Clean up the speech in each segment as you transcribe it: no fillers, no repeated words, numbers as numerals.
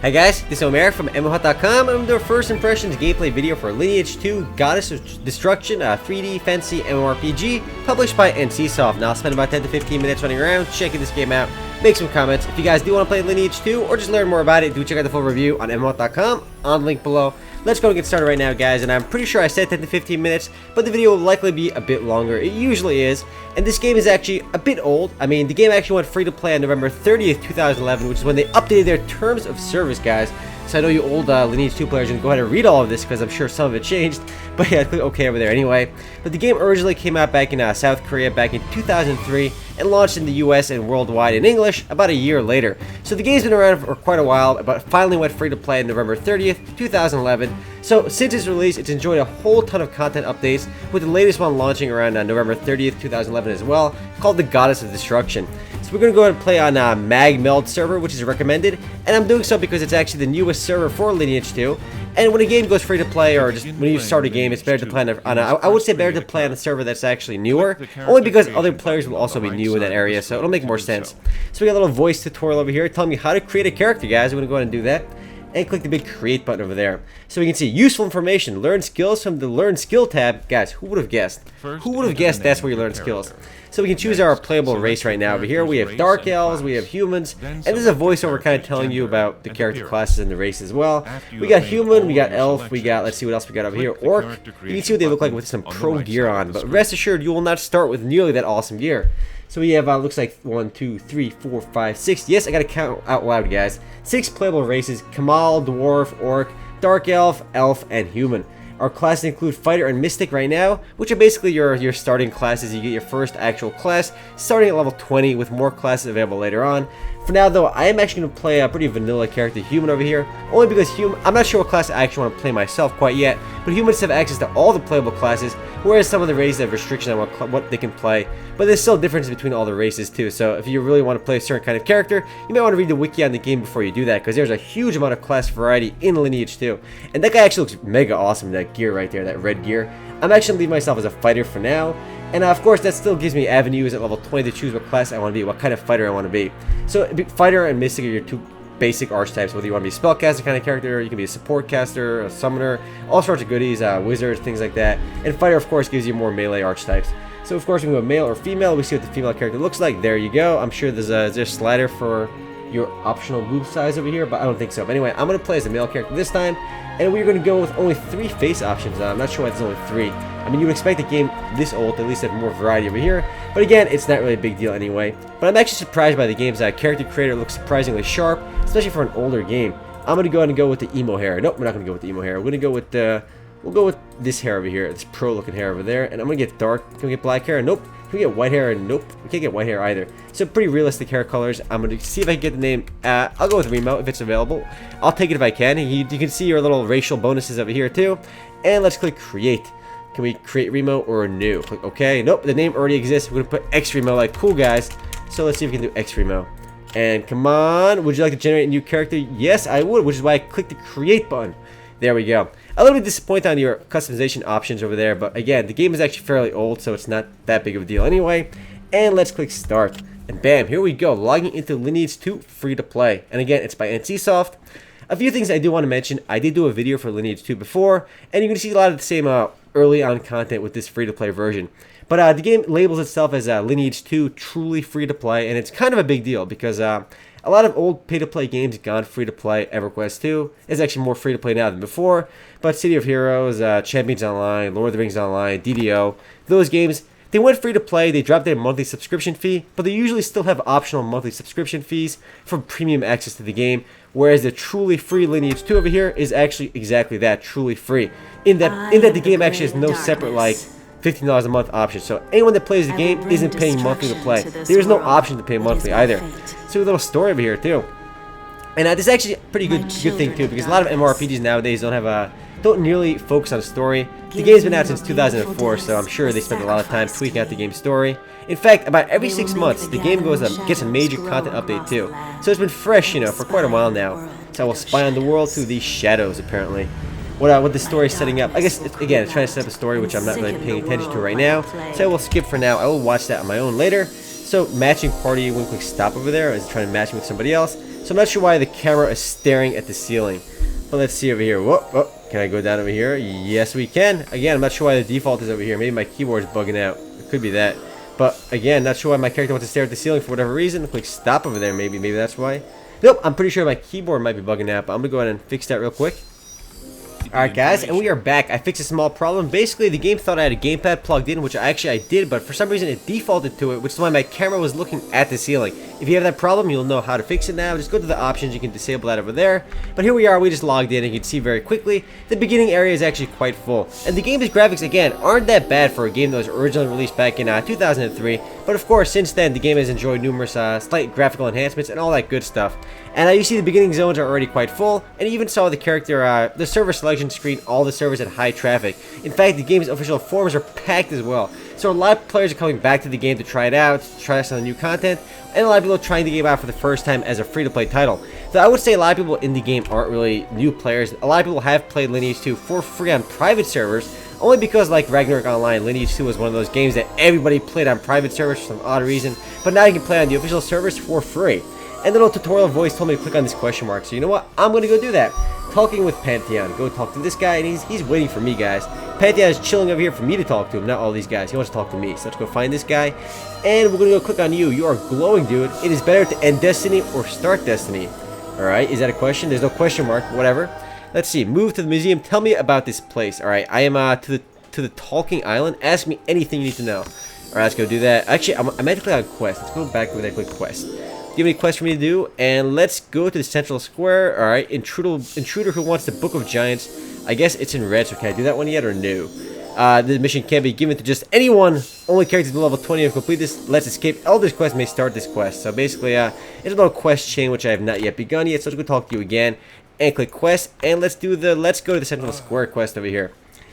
Hey guys, this is Omer from MMOHut.com, and I'm doing first impressions gameplay video for Lineage 2 Goddess of Destruction, a 3D fantasy MMORPG published by NCSoft. Now I'll spend about 10 to 15 minutes running around, checking this game out, make some comments. If you guys do want to play Lineage 2 or just learn more about it, do check out the full review on MMOHut.com on the link below. Let's go and get started right now, guys, and I'm pretty sure I said 10 to 15 minutes, but the video will likely be a bit longer. It usually is, and this game is actually a bit old. I mean, the game actually went free to play on November 30th, 2011, which is when they updated their terms of service, guys. So I know you old Lineage 2 players are going to go ahead and read all of this because I'm sure some of it changed. But yeah, click OK over there anyway. But the game originally came out back in South Korea back in 2003 and launched in the US and worldwide in English about a year later. So the game's been around for quite a while, but finally went free to play on November 30th, 2011. So since its release, it's enjoyed a whole ton of content updates, with the latest one launching around November 30th, 2011 as well, called the Goddess of Destruction. So we're going to go ahead and play on Mag Meld server, which is recommended, and I'm doing so because it's actually the newest server for Lineage 2. And when a game goes free to play, or just when you start a game, it's better to play on I would say better to play on a server that's actually newer, only because other players will also be new in that area, so it'll make more sense. So we got a little voice tutorial over here telling me how to create a character, guys. We're going to go ahead and do that. And click the big create button over there. So we can see useful information, learn skills from the learn skill tab. Guys, who would have guessed? Who would have guessed that's where you learn skills? So we can choose our playable race right now. Over here we have dark elves, we have humans, and there's a voiceover kind of telling you about the character classes in the race as well. We got human, we got elf, we got, let's see what else we got over here, orc. You can see what they look like with some pro gear on, but rest assured you will not start with nearly that awesome gear. So we have, looks like 1, 2, 3, 4, 5, 6. Yes, I gotta count out loud, guys. 6 playable races: Kamal, Dwarf, Orc, Dark Elf, Elf, and Human. Our classes include Fighter and Mystic right now, which are basically your starting classes. You get your first actual class starting at level 20, with more classes available later on. For now, though, I am actually going to play a pretty vanilla character, Human, over here, only because I'm not sure what class I actually want to play myself quite yet, but humans have access to all the playable classes, whereas some of the races have restrictions on what they can play. But there's still differences between all the races too, so if you really want to play a certain kind of character, you might want to read the wiki on the game before you do that, because there's a huge amount of class variety in Lineage 2. And that guy actually looks mega awesome, that gear right there, that red gear. I'm actually going to leave myself as a fighter for now. And of course, that still gives me avenues at level 20 to choose what class I want to be, what kind of fighter I want to be. So, fighter and mystic are your two basic archetypes, whether you want to be a spellcaster kind of character, you can be a support caster, a summoner, all sorts of goodies, wizards, things like that. And fighter, of course, gives you more melee archetypes. So, of course, we can go male or female. We see what the female character looks like. There you go. I'm sure there's a slider for your optional boob size over here, but I don't think so. But anyway, I'm going to play as a male character this time, and we're going to go with only 3 face options. I'm not sure why there's only 3. I mean, you would expect a game this old to at least have more variety over here, but again, it's not really a big deal anyway. But I'm actually surprised by the game's character creator. Looks surprisingly sharp, especially for an older game. I'm going to go ahead and go with the emo hair. Nope, we're not going to go with the emo hair. We're going to go with we'll go with this hair over here, this pro-looking hair over there, and I'm going to get dark. Can we get black hair? Nope. Can we get white hair? Nope. We can't get white hair either. So pretty realistic hair colors. I'm going to see if I can get the name. I'll go with Remo if it's available. I'll take it if I can. You can see your little racial bonuses over here too. And let's click create. Can we create Remo or new? Click OK. Nope, the name already exists. We're going to put X Remo, like cool guys. So let's see if we can do X Remo. And come on. Would you like to generate a new character? Yes, I would, which is why I clicked the create button. There we go. A little bit disappointed on your customization options over there, but again, the game is actually fairly old, so it's not that big of a deal anyway. And let's click start. And bam, here we go, logging into Lineage 2 free to play. And again, it's by NCSoft. A few things I do want to mention. I did do a video for Lineage 2 before, and you can see a lot of the same early on content with this free to play version. But the game labels itself as Lineage 2 truly free to play, and it's kind of a big deal because a lot of old pay-to-play games gone free-to-play. EverQuest 2 is actually more free-to-play now than before. But City of Heroes, Champions Online, Lord of the Rings Online, DDO, those games, they went free-to-play. They dropped their monthly subscription fee, but they usually still have optional monthly subscription fees for premium access to the game. Whereas the truly free Lineage 2 over here is actually exactly that, truly free. In that the game actually has no separate, like, $15 a month option. So anyone that plays the game isn't paying monthly to play. There is no option to pay monthly either. So a little story over here too. And this is actually a pretty good thing too, because a lot of MMORPGs nowadays don't nearly focus on story. The game's been out since 2004, so I'm sure they spend a lot of time tweaking out the game's story. In fact, about every 6 months, the game gets a major content update too. So it's been fresh, for quite a while now. So I will spy on the world through these shadows, apparently. What the story's setting up. I guess, again, it's trying to set up a story which I'm not really paying attention to right now. So I will skip for now. I will watch that on my own later. So matching party, one quick stop over there. I was trying to match me with somebody else. So I'm not sure why the camera is staring at the ceiling. But let's see over here. Whoa, whoa. Can I go down over here? Yes, we can. Again, I'm not sure why the default is over here. Maybe my keyboard is bugging out. It could be that. But again, not sure why my character wants to stare at the ceiling for whatever reason. Click stop over there. Maybe that's why. Nope, I'm pretty sure my keyboard might be bugging out. But I'm going to go ahead and fix that real quick. Alright guys, and we are back. I fixed a small problem. Basically, the game thought I had a gamepad plugged in, which I did, but for some reason it defaulted to it, which is why my camera was looking at the ceiling. If you have that problem, you'll know how to fix it now. Just go to the options, you can disable that over there. But here we are, we just logged in, and you can see very quickly, the beginning area is actually quite full. And the game's graphics, again, aren't that bad for a game that was originally released back in 2003. But of course, since then, the game has enjoyed numerous slight graphical enhancements and all that good stuff. And you see the beginning zones are already quite full, and you even saw the character, the server selection screen, all the servers at high traffic. In fact, the game's official forums are packed as well. So a lot of players are coming back to the game to try it out, to try some new content, and a lot of people are trying the game out for the first time as a free-to-play title. So I would say a lot of people in the game aren't really new players. A lot of people have played Lineage 2 for free on private servers, only because, like Ragnarok Online, Lineage 2 was one of those games that everybody played on private servers for some odd reason, but now you can play on the official servers for free. And the little tutorial voice told me to click on this question mark, so you know what? I'm going to go do that. Talking with Pantheon. Go talk to this guy, and he's waiting for me, guys. Pantheon is chilling over here for me to talk to him, not all these guys. He wants to talk to me, so let's go find this guy. And we're going to go click on you. You are glowing, dude. It is better to end Destiny or start Destiny. Alright, is that a question? There's no question mark, whatever. Let's see. Move to the museum. Tell me about this place. Alright, I am to the Talking Island. Ask me anything you need to know. Alright, let's go do that. Actually, I'm medically on quest. Let's go back over there and click quest. Do you have any quests for me to do? And let's go to the central square. Alright, intruder who wants the Book of Giants. I guess it's in red, so can I do that one yet or no? The mission can't be given to just anyone. Only characters to level 20 have complete this. Let's escape. Elder's quest may start this quest. So basically, it's a little quest chain which I have not yet begun yet. So let's go talk to you again and click quest. And let's go to the central square quest over here.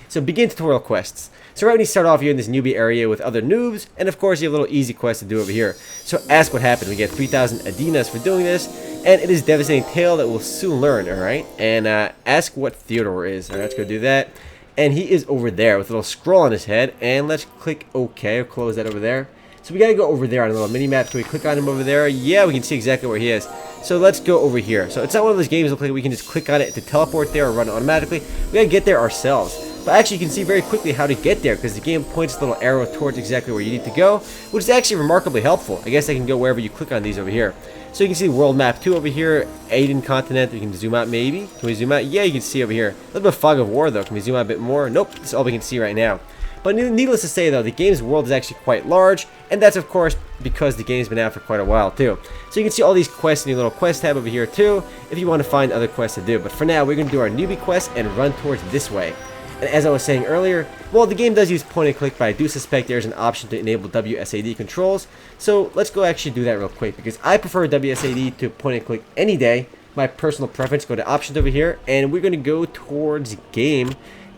So begin tutorial quests. So right when you start off, you're in this newbie area with other noobs, and of course you have a little easy quest to do over here. So ask what happened. We get 3,000 Adinas for doing this, and it is a devastating tale that we'll soon learn, alright? And ask what Theodore is. Alright, let's go do that. And he is over there with a little scroll on his head, and let's click OK, or close that over there. So we gotta go over there on a little mini-map. Can we click on him over there? Yeah, we can see exactly where he is. So let's go over here. So it's not one of those games that we can just click on it to teleport there or run automatically. We gotta get there ourselves. But actually, you can see very quickly how to get there because the game points the little arrow towards exactly where you need to go, which is actually remarkably helpful. I guess I can go wherever you click on these over here. So you can see World Map 2 over here, Aiden Continent. We can zoom out maybe. Can we zoom out? Yeah, you can see over here. A little bit of Fog of War though. Can we zoom out a bit more? Nope, that's all we can see right now. But needless to say though, the game's world is actually quite large, and that's of course because the game's been out for quite a while too. So you can see all these quests in your little quest tab over here too, if you want to find other quests to do. But for now, we're going to do our newbie quest and run towards this way. And as I was saying earlier, well, the game does use point and click, but I do suspect there's an option to enable WSAD controls. So let's go actually do that real quick, because I prefer WSAD to point and click any day. My personal preference, go to options over here, and we're going to go towards game.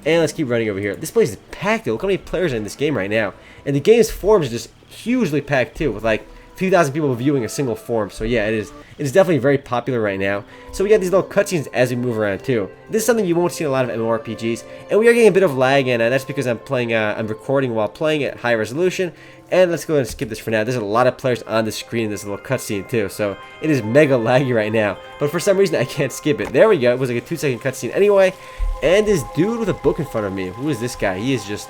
And let's keep running over here. This place is packed. Look how many players are in this game right now. And the game's forums are just hugely packed too, with like 2,000 people viewing a single forum. So yeah, it is definitely very popular right now. So we got these little cutscenes as we move around too. This is something you won't see in a lot of MMORPGs, and we are getting a bit of lag, and that's because I'm recording while playing at high resolution. And let's go ahead and skip this for now. There's a lot of players on the screen in this little cutscene too, so it is mega laggy right now. But for some reason, I can't skip it. There we go. It was like a 2-second cutscene anyway. And this dude with a book in front of me. Who is this guy? He is just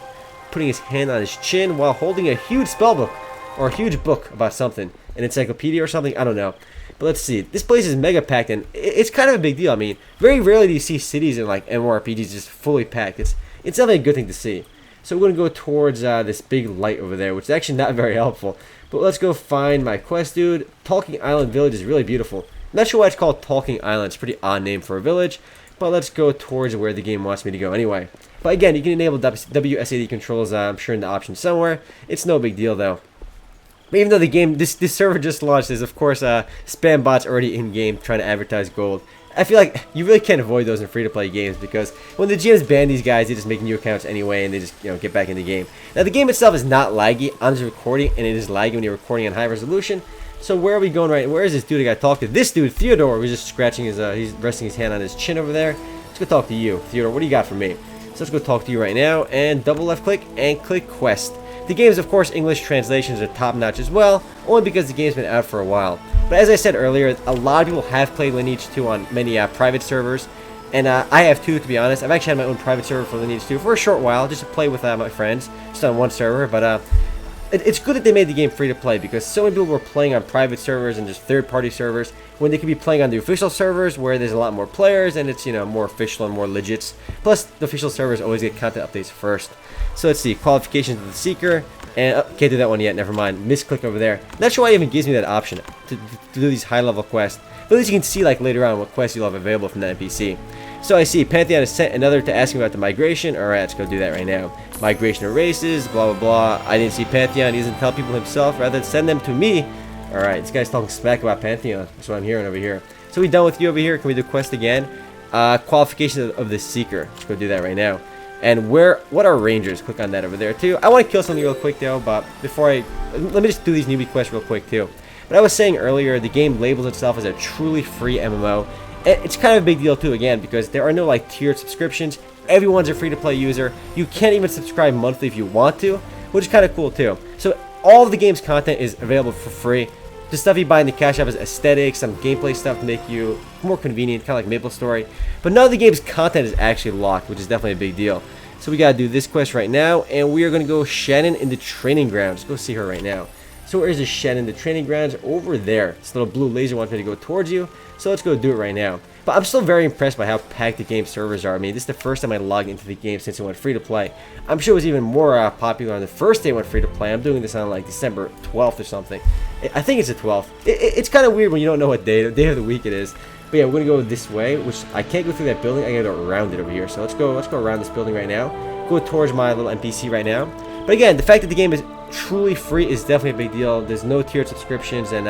putting his hand on his chin while holding a huge spellbook. Or a huge book about something. An encyclopedia or something? I don't know. But let's see. This place is mega packed, and it's kind of a big deal. I mean, very rarely do you see cities in like MMORPGs just fully packed. It's definitely a good thing to see. So we're going to go towards this big light over there, which is actually not very helpful. But let's go find my quest, dude. Talking Island Village is really beautiful. I'm not sure why it's called Talking Island. It's a pretty odd name for a village. But let's go towards where the game wants me to go anyway. But again, you can enable WSAD controls, I'm sure, in the options somewhere. It's no big deal, though. But even though the game, this server just launched, there's of course spam bots already in game trying to advertise gold. I feel like you really can't avoid those in free-to-play games, because when the GMs ban these guys, they just make new accounts anyway, and they just get back in the game. Now the game itself is not laggy. I'm just recording, and it is laggy when you're recording on high resolution. So where are we going right? Where is this dude I got to talk to? This dude, Theodore, was just scratching his, he's resting his hand on his chin over there. Let's go talk to you, Theodore. What do you got for me? So let's go talk to you right now, and double left click and click quest. The game's, of course, English translations are top-notch as well, only because the game's been out for a while. But as I said earlier, a lot of people have played Lineage 2 on many private servers, and I have too, to be honest. I've actually had my own private server for Lineage 2 for a short while, just to play with my friends, just on one server, but it's good that they made the game free to play, because so many people were playing on private servers and just third-party servers when they could be playing on the official servers where there's a lot more players and it's, you know, more official and more legit. Plus, the official servers always get content updates first. So let's see, qualifications of the Seeker, and can't do that one yet, never mind, misclick over there. Not sure why it even gives me that option to do these high-level quests, but at least you can see like later on what quests you'll have available from the NPC. So I see Pantheon has sent another to ask me about the migration. Alright, let's go do that right now. Migration of races, blah blah blah. I didn't see Pantheon, he doesn't tell people himself, rather send them to me. Alright, this guy's talking smack about Pantheon, that's what I'm hearing over here. So we done with you over here, can we do quest again? Qualifications of the Seeker, let's go do that right now. And what are rangers? Click on that over there too. I want to kill something real quick though, but before let me just do these newbie quests real quick too. But I was saying earlier, the game labels itself as a truly free MMO. It's kind of a big deal too, again, because there are no like tiered subscriptions. Everyone's a free-to-play user. You can't even subscribe monthly if you want to, which is kind of cool too. So all of the game's content is available for free. The stuff you buy in the cash shop is aesthetics, some gameplay stuff to make you more convenient, kind of like MapleStory. But none of the game's content is actually locked, which is definitely a big deal. So we gotta do this quest right now, and we are gonna go Shannon in the training grounds. Go see her right now. So where is this Shannon? The training grounds over there. This little blue laser wants me to go towards you. So let's go do it right now. But I'm still very impressed by how packed the game servers are. I mean, this is the first time I logged into the game since it went free to play. I'm sure it was even more popular on the first day it went free to play. I'm doing this on like December 12th or something. I think it's the 12th. It's kind of weird when you don't know what day of the week it is. But yeah, we're gonna go this way, which I can't go through that building. I gotta go around it over here. So let's go around this building right now. Go towards my little NPC right now. But again, the fact that the game is truly free is definitely a big deal. There's no tiered subscriptions, and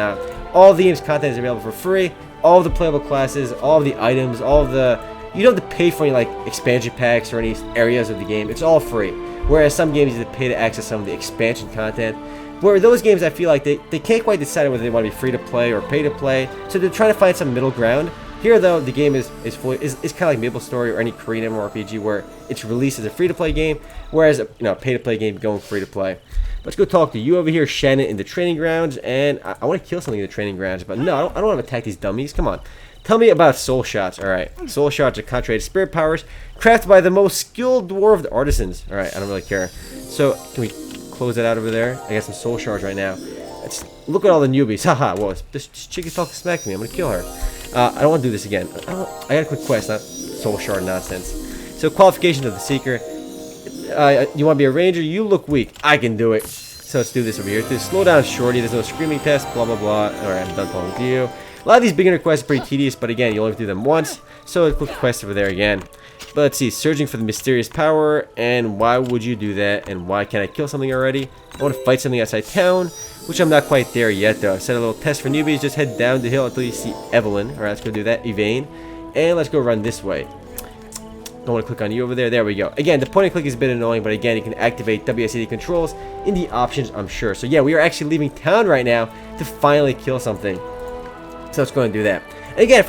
all the game's content is available for free. All of the playable classes, all of the items, all of the... You don't have to pay for any like expansion packs or any areas of the game. It's all free. Whereas some games you have to pay to access some of the expansion content. Where those games, I feel like they can't quite decide whether they want to be free to play or pay to play. So they're trying to find some middle ground. Here though, the game is kind of like MapleStory or any Korean MMORPG where it's released as a free-to-play game, whereas a pay-to-play game going free-to-play. Let's go talk to you over here, Shannon, in the training grounds, and I want to kill something in the training grounds, but no, I don't want to attack these dummies. Come on. Tell me about soul shots. Alright, soul shots are concentrated spirit powers crafted by the most skilled dwarven artisans. Alright, I don't really care. So, can we close that out over there? I got some soul shards right now. Let's look at all the newbies. Haha, whoa, this chick is talking smack to me. I'm going to kill her. I don't want to do this again. I got a quick quest, not soul shard nonsense. So, qualifications of the Seeker. You want to be a ranger? You look weak. I can do it. So let's do this over here. Slow down, shorty. There's no screaming test. Blah, blah, blah. Alright, I'm done talking with you. A lot of these beginner quests are pretty tedious, but again, you only have to do them once. So a quick quest over there again. But let's see. Searching for the mysterious power. And why would you do that? And why can't I kill something already? I want to fight something outside town, which I'm not quite there yet, though. I set a little test for newbies. Just head down the hill until you see Evelyn. Alright, let's go do that. Evane. And let's go run this way. Don't want to click on you over there. There we go. Again, the point and click is a bit annoying, but again, you can activate WSAD controls in the options, I'm sure. So yeah, we are actually leaving town right now to finally kill something. So let's go and do that. And again,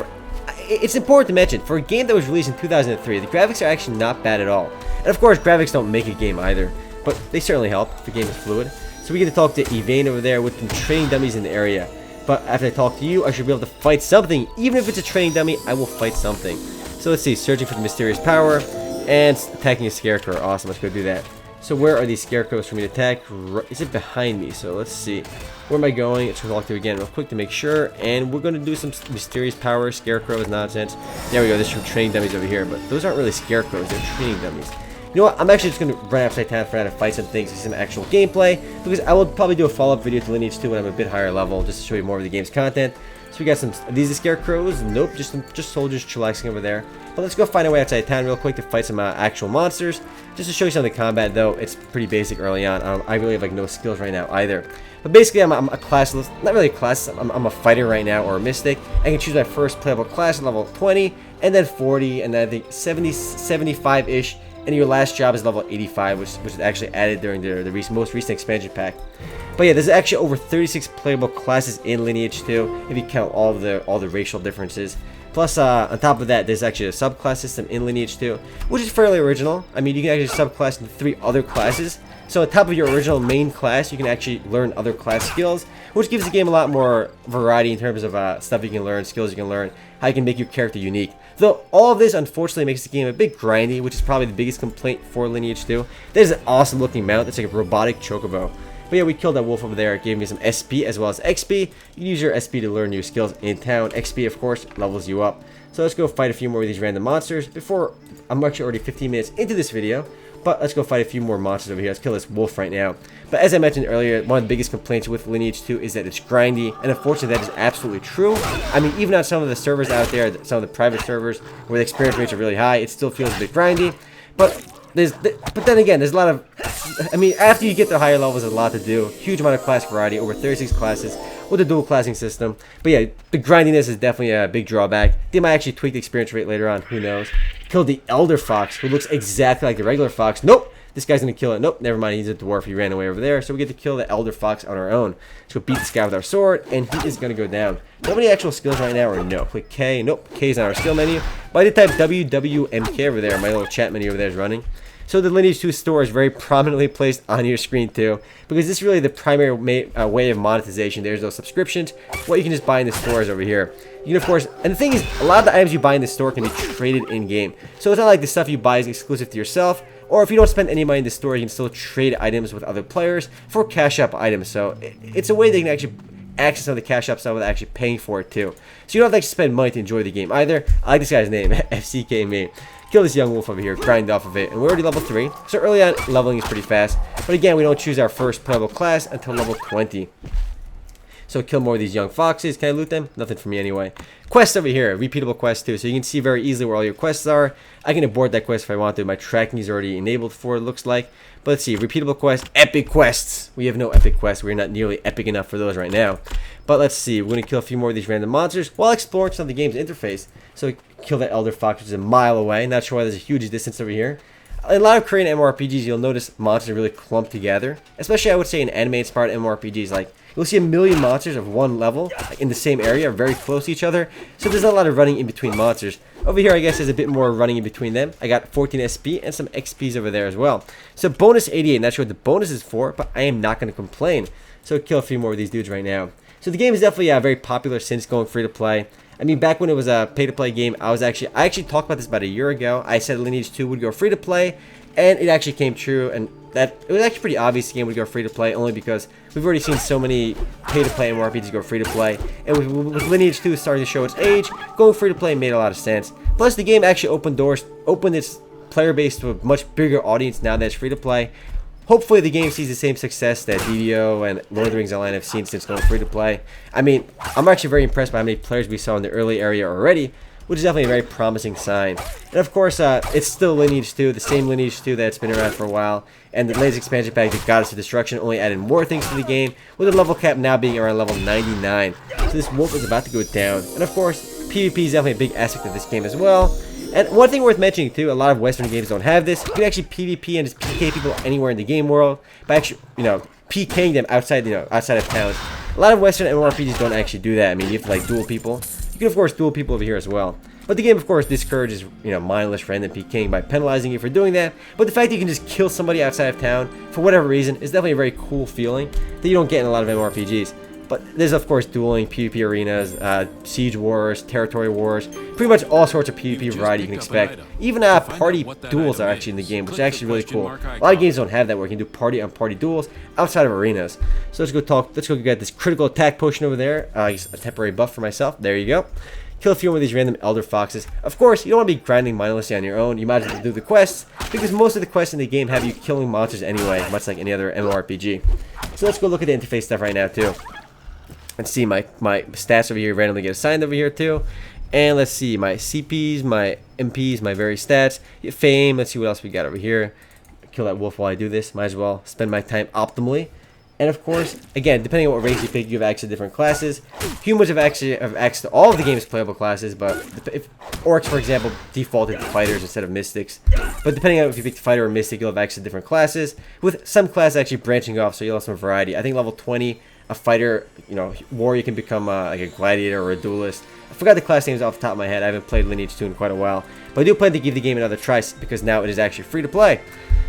it's important to mention, for a game that was released in 2003, the graphics are actually not bad at all. And of course, graphics don't make a game either, but they certainly help if the game is fluid. So we get to talk to Evane over there with some training dummies in the area. But after I talk to you, I should be able to fight something. Even if it's a training dummy, I will fight something. So let's see, searching for the mysterious power and attacking a scarecrow. Awesome, let's go do that. So where are these scarecrows for me to attack? Is it behind me? So let's see. Where am I going? Let's talk to again real quick to make sure. And we're going to do some mysterious power. Scarecrows nonsense. There we go. There's some training dummies over here. But those aren't really scarecrows. They're training dummies. You know what? I'm actually just going to run upside town for now to fight some things, some actual gameplay. Because I will probably do a follow-up video to Lineage 2 when I'm a bit higher level, just to show you more of the game's content. So we got some, are these the scarecrows? Nope, just soldiers chillaxing over there. But let's go find our way outside town real quick to fight some actual monsters. Just to show you some of the combat, though, it's pretty basic early on. I really have like no skills right now either. But basically, I'm a classless, not really a class, I'm a fighter right now, or a mystic. I can choose my first playable class at level 20, and then 40, and then I think 70, 75-ish. And your last job is level 85, which was actually added during the most recent expansion pack. But yeah, there's actually over 36 playable classes in Lineage 2, if you count all the racial differences. Plus, on top of that, there's actually a subclass system in Lineage 2, which is fairly original. I mean, you can actually subclass into 3 other classes. So on top of your original main class, you can actually learn other class skills, which gives the game a lot more variety in terms of stuff you can learn, skills you can learn, how you can make your character unique. Though all of this unfortunately makes the game a bit grindy, which is probably the biggest complaint for Lineage 2. There's an awesome looking mount that's like a robotic chocobo. But yeah, we killed that wolf over there. It gave me some SP as well as XP. You can use your SP to learn new skills in town. XP, of course, levels you up. So let's go fight a few more of these random monsters before... I'm actually already 15 minutes into this video. But let's go fight a few more monsters over here. Let's kill this wolf right now. But as I mentioned earlier, one of the biggest complaints with Lineage 2 is that it's grindy. And unfortunately, that is absolutely true. I mean, even on some of the servers out there, some of the private servers where the experience rates are really high, it still feels a bit grindy. But then again, there's a lot of... I mean, after you get to higher levels, there's a lot to do. Huge amount of class variety, over 36 classes with a dual classing system. But yeah, the grindiness is definitely a big drawback. They might actually tweak the experience rate later on, who knows. Killed the Elder Fox, who looks exactly like the regular fox. Nope, this guy's gonna kill it. Nope, never mind, he's a dwarf. He ran away over there. So we get to kill the Elder Fox on our own. Let's go beat this guy with our sword, and he is gonna go down. Do you have any actual skills right now, or no? Click K. Nope, K is on our skill menu. But I did type WWMK over there. My little chat menu over there is running. So the Lineage 2 store is very prominently placed on your screen too, because this is really the primary way of monetization. There's no subscriptions. What you can just buy in the store is over here. You can, of course, and the thing is, a lot of the items you buy in the store can be traded in-game. So it's not like the stuff you buy is exclusive to yourself, or if you don't spend any money in the store, you can still trade items with other players for cash up items. So it's a way they can actually access some of the cash up stuff without actually paying for it too. So you don't have to actually spend money to enjoy the game either. I like this guy's name, FCK me. Kill this young wolf over here, grind off of it, and we're already level 3. So early on, leveling is pretty fast. But again, we don't choose our first playable class until level 20. So kill more of these young foxes. Can I loot them? Nothing for me anyway. Quests over here, repeatable quests too. So you can see very easily where all your quests are. I can abort that quest if I want to. My tracking is already enabled for it, looks like. But let's see, repeatable quests, epic quests. We have no epic quests. We're not nearly epic enough for those right now. But let's see, we're going to kill a few more of these random monsters while exploring some of the game's interface. So kill that Elder Fox, which is a mile away. Not sure why there's a huge distance over here. In a lot of Korean MMORPGs, you'll notice monsters are really clumped together. Especially, I would say, in anime-inspired MMORPGs. Like, you'll see a million monsters of one level in the same area, very close to each other. So there's not a lot of running in between monsters. Over here, I guess, there's a bit more running in between them. I got 14 SP and some XPs over there as well. So bonus 88, not sure what the bonus is for, but I am not going to complain. So kill a few more of these dudes right now. So the game is definitely very popular since going free to play. I mean, back when it was a pay-to-play game, I actually talked about this about a year ago. I said Lineage 2 would go free to play, and it actually came true. And that it was actually pretty obvious the game would go free to play, only because we've already seen so many pay-to-play MMORPGs go free to play. And with Lineage 2 starting to show its age, going free to play made a lot of sense. Plus, the game actually opened its player base to a much bigger audience now that it's free to play. Hopefully the game sees the same success that DDO and Lord of the Rings Online have seen since going free to play. I mean, I'm actually very impressed by how many players we saw in the early area already, which is definitely a very promising sign. And of course, it's still Lineage 2, the same Lineage 2 that's been around for a while. And the latest expansion pack, the Goddess of Destruction, only added more things to the game, with the level cap now being around level 99. So this wolf is about to go down. And of course, PvP is definitely a big aspect of this game as well. And one thing worth mentioning too, a lot of Western games don't have this. You can actually PvP and just PK people anywhere in the game world by actually, PKing them outside, outside of towns. A lot of Western MMORPGs don't actually do that. I mean, you have to duel people. You can of course duel people over here as well. But the game of course discourages, mindless random PKing by penalizing you for doing that. But the fact that you can just kill somebody outside of town for whatever reason is definitely a very cool feeling that you don't get in a lot of MMORPGs. But there's of course dueling, PvP arenas, siege wars, territory wars, pretty much all sorts of PvP variety you can expect. Even party duels are actually in the game, which is actually really cool. A lot of games don't have that where you can do party-on-party duels outside of arenas. So let's go get this critical attack potion over there. A temporary buff for myself. There you go. Kill a few more of these random Elder Foxes. Of course, you don't want to be grinding mindlessly on your own. You might as well do the quests, because most of the quests in the game have you killing monsters anyway, much like any other MMORPG. So let's go look at the interface stuff right now too. Let's see, my stats over here randomly get assigned over here too. And let's see, my CPs, my MPs, my various stats. Fame, let's see what else we got over here. Kill that wolf while I do this. Might as well spend my time optimally. And of course, again, depending on what race you pick, you have access to different classes. Humans have access to all of the game's playable classes, but if orcs, for example, defaulted to fighters instead of mystics. But depending on if you pick fighter or mystic, you'll have access to different classes, with some classes actually branching off, so you'll have some variety. I think level 20, a fighter, you know, warrior. You can become like a gladiator or a duelist. I forgot the class names off the top of my head. I haven't played Lineage 2 in quite a while. But I do plan to give the game another try because now it is actually free to play.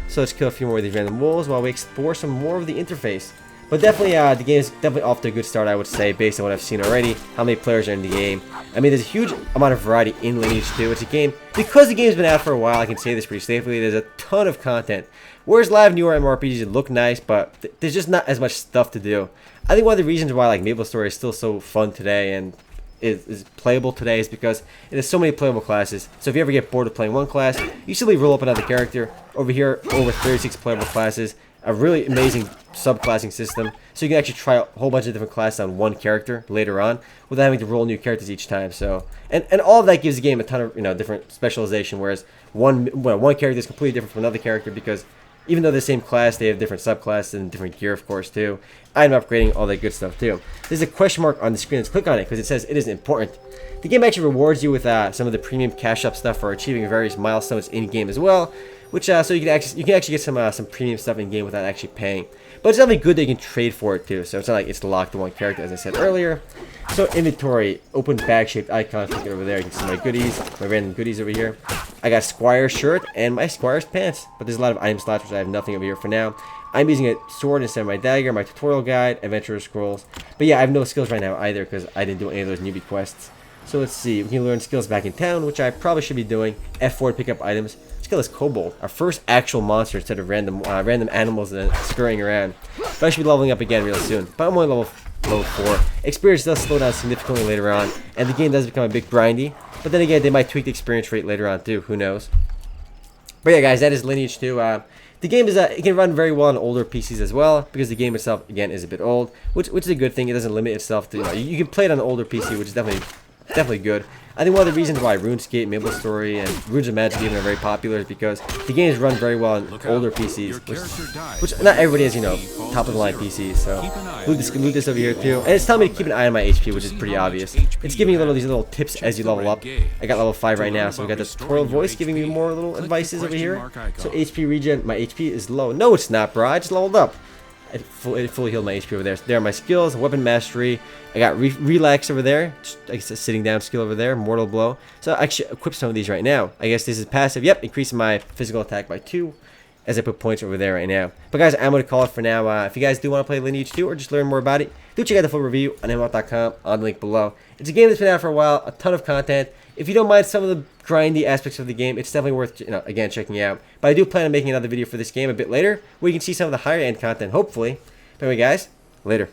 So let's kill a few more of these random wolves while we explore some more of the interface. But definitely, the game is definitely off to a good start, I would say, based on what I've seen already, how many players are in the game. I mean, there's a huge amount of variety in Lineage 2. It's a game, because the game's been out for a while, I can say this pretty safely, there's a ton of content. Whereas live newer MMORPGs look nice, but there's just not as much stuff to do. I think one of the reasons why like MapleStory is still so fun today and is playable today is because it has so many playable classes. So if you ever get bored of playing one class, you simply roll up another character. Over here, over 36 playable classes. A really amazing subclassing system, so you can actually try a whole bunch of different classes on one character later on without having to roll new characters each time. So and all of that gives the game a ton of different specialization, whereas one character is completely different from another character because even though they're the same class, they have different subclasses and different gear, of course, too. Item upgrading, all that good stuff too. There's a question mark on the screen. Let's click on it because it says it is important. The game actually rewards you with some of the premium cash up stuff for achieving various milestones in game as well. Which so you can actually get some premium stuff in game without actually paying, but it's definitely good that you can trade for it too. So it's not like it's locked to one character, as I said earlier. So inventory, open bag shaped icon, click it over there. You can see my goodies, my random goodies over here. I got Squire's shirt and my Squire's pants, but there's a lot of item slots which I have nothing over here for now. I'm using a sword instead of my dagger, my tutorial guide, adventurer scrolls. But yeah, I have no skills right now either because I didn't do any of those newbie quests. So let's see, we can learn skills back in town, which I probably should be doing. F4 to pick up items. Let's kill this kobold, our first actual monster instead of random animals that are scurrying around. But I should be leveling up again real soon. But I'm only level 4. Experience does slow down significantly later on, and the game does become a bit grindy. But then again, they might tweak the experience rate later on too, who knows. But yeah guys, that is Lineage 2. The game is it can run very well on older PCs as well because the game itself again is a bit old, which is a good thing. It doesn't limit itself to you can play it on an older PC, which is definitely good. I think one of the reasons why RuneScape, MapleStory, and Runes of Magic even are very popular is because the games run very well on older PCs, which not everybody has, top of the line PCs. So loot this over here too, and it's telling me to keep an eye on my HP, which is pretty obvious. It's giving you these little tips as you level up. I got level 5 right now, so we got the tutorial voice giving me more little advices over here. So HP regen, my HP is low. No, it's not, bro. I just leveled up. It fully healed my HP over there. So there are my skills, weapon mastery. I got relax over there, just, I guess a sitting down skill over there, mortal blow. So I actually equip some of these right now. I guess this is passive. Yep, increasing my physical attack by 2 as I put points over there right now. But guys, I'm going to call it for now. If you guys do want to play Lineage 2 or just learn more about it, do check out the full review on MMOHut.com on the link below. It's a game that's been out for a while, a ton of content. If you don't mind some of the grindy aspects of the game, it's definitely worth, again, checking out. But I do plan on making another video for this game a bit later, where you can see some of the higher end content, hopefully. But anyway, guys, later.